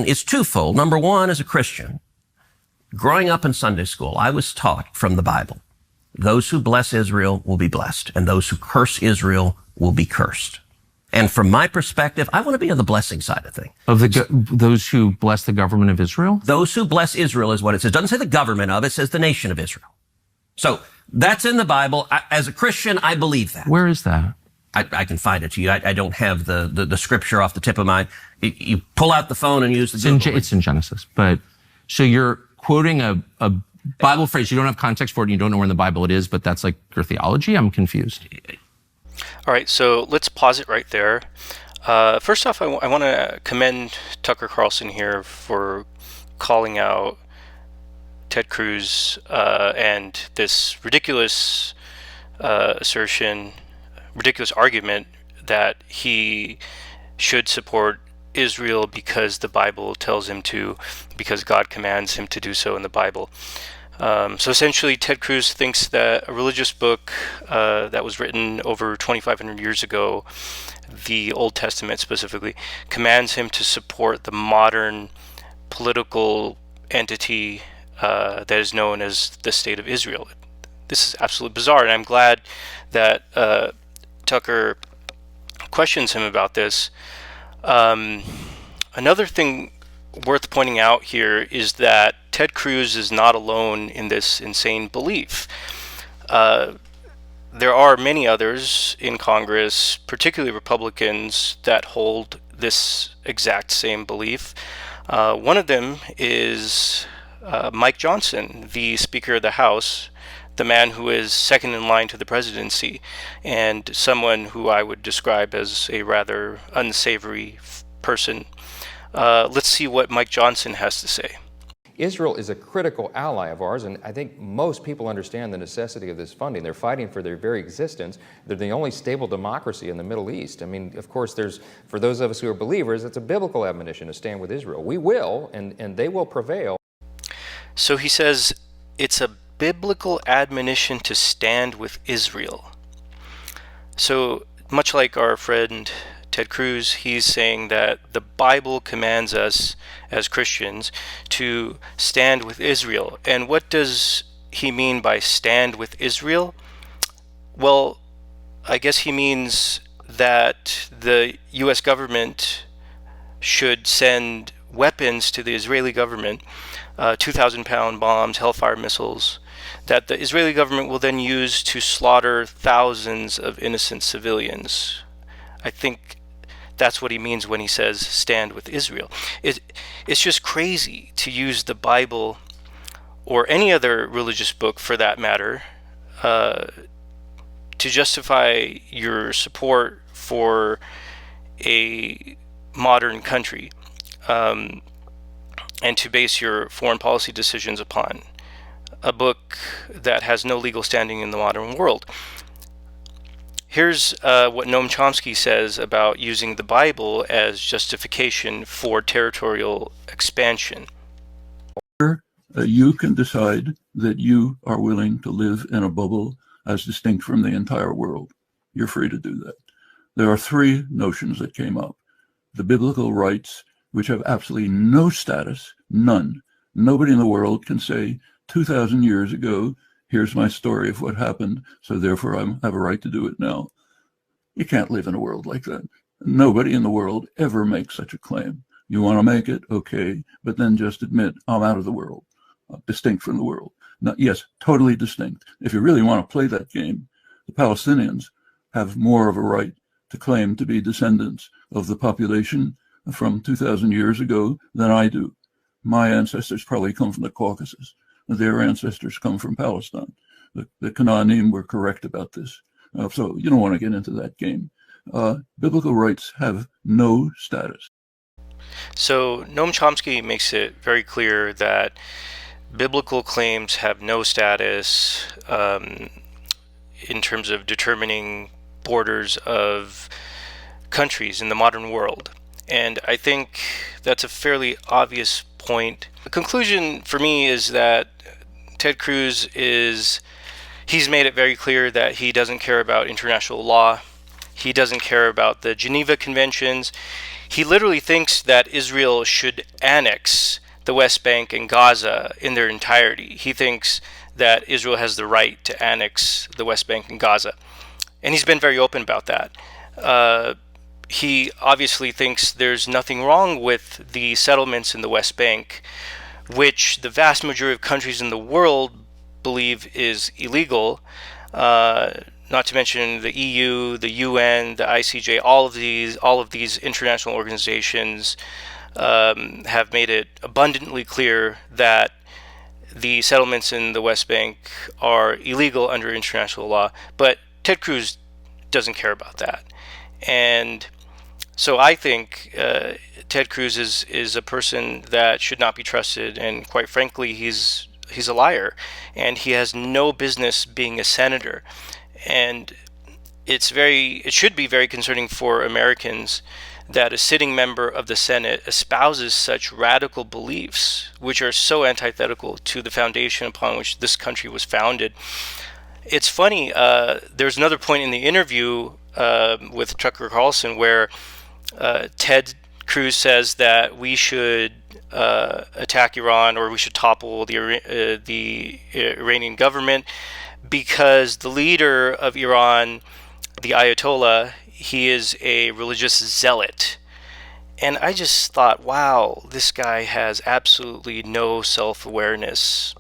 is twofold. Number one, as a Christian, growing up in Sunday school, I was taught from the Bible, those who bless Israel will be blessed, and those who curse Israel will be cursed. And from my perspective, I want to be on the blessing side of things. Of those who bless the government of Israel? Those who bless Israel is what it says. It doesn't say the government of, it says the nation of Israel. So that's in the Bible. As a Christian, I believe that. Where is that? I can find it to you. I don't have the scripture off the tip of my. You pull out the phone and use the Google. It's in Genesis. But so you're quoting a Bible phrase. You don't have context for it. And you don't know where in the Bible it is, but that's like your theology? I'm confused. All right, so let's pause it right there. First off, I want to commend Tucker Carlson here for calling out Ted Cruz and this ridiculous assertion, ridiculous argument that he should support Israel because the Bible tells him to, because God commands him to do so in the Bible. So essentially, Ted Cruz thinks that a religious book that was written over 2,500 years ago, the Old Testament specifically, commands him to support the modern political entity that is known as the State of Israel. This is absolutely bizarre, and I'm glad that Tucker questions him about this. Another thing worth pointing out here is that Ted Cruz is not alone in this insane belief. There are many others in Congress, particularly Republicans, that hold this exact same belief. One of them is Mike Johnson, the Speaker of the House, the man who is second in line to the presidency, and someone who I would describe as a rather unsavory person. Let's see what Mike Johnson has to say. Israel is a critical ally of ours, and I think most people understand the necessity of this funding. They're fighting for their very existence. They're the only stable democracy in the Middle East. I mean, of course, for those of us who are believers, it's a biblical admonition to stand with Israel. We will, and they will prevail. So he says it's a biblical admonition to stand with Israel. So much like our friend Ted Cruz, he's saying that the Bible commands us as Christians to stand with Israel. And what does he mean by stand with Israel? Well, I guess he means that the U.S. government should send weapons to the Israeli government, 2,000-pound bombs, Hellfire missiles, that the Israeli government will then use to slaughter thousands of innocent civilians. I think that's what he means when he says stand with Israel. It's just crazy to use the Bible or any other religious book for that matter to justify your support for a modern country and to base your foreign policy decisions upon a book that has no legal standing in the modern world. Here's what Noam Chomsky says about using the Bible as justification for territorial expansion. You can decide that you are willing to live in a bubble as distinct from the entire world. You're free to do that. There are three notions that came up. The biblical rights, which have absolutely no status, none. Nobody in the world can say 2,000 years ago, here's my story of what happened, so therefore I have a right to do it now. You can't live in a world like that. Nobody in the world ever makes such a claim. You want to make it, okay, but then just admit, I'm out of the world, distinct from the world. Now, yes, totally distinct. If you really want to play that game, the Palestinians have more of a right to claim to be descendants of the population from 2,000 years ago than I do. My ancestors probably come from the Caucasus. Their ancestors come from Palestine. The Canaanim were correct about this. So you don't want to get into that game. Biblical rights have no status. So Noam Chomsky makes it very clear that biblical claims have no status in terms of determining borders of countries in the modern world. And I think that's a fairly obvious point. The conclusion for me is that Ted Cruz he's made it very clear that he doesn't care about international law. He doesn't care about the Geneva Conventions. He literally thinks that Israel should annex the West Bank and Gaza in their entirety. He thinks that Israel has the right to annex the West Bank and Gaza. And he's been very open about that. He obviously thinks there's nothing wrong with the settlements in the West Bank, which the vast majority of countries in the world believe is illegal. Not to mention the EU, the UN, the ICJ, all of these international organizations have made it abundantly clear that the settlements in the West Bank are illegal under international law. But Ted Cruz doesn't care about that. And so I think Ted Cruz is a person that should not be trusted, and quite frankly, he's a liar, and he has no business being a senator. And it should be very concerning for Americans that a sitting member of the Senate espouses such radical beliefs, which are so antithetical to the foundation upon which this country was founded. It's funny, there's another point in the interview with Tucker Carlson where Ted Cruz says that we should attack Iran, or we should topple the Iranian government, because the leader of Iran, the Ayatollah, he is a religious zealot. And I just thought, wow, this guy has absolutely no self-awareness.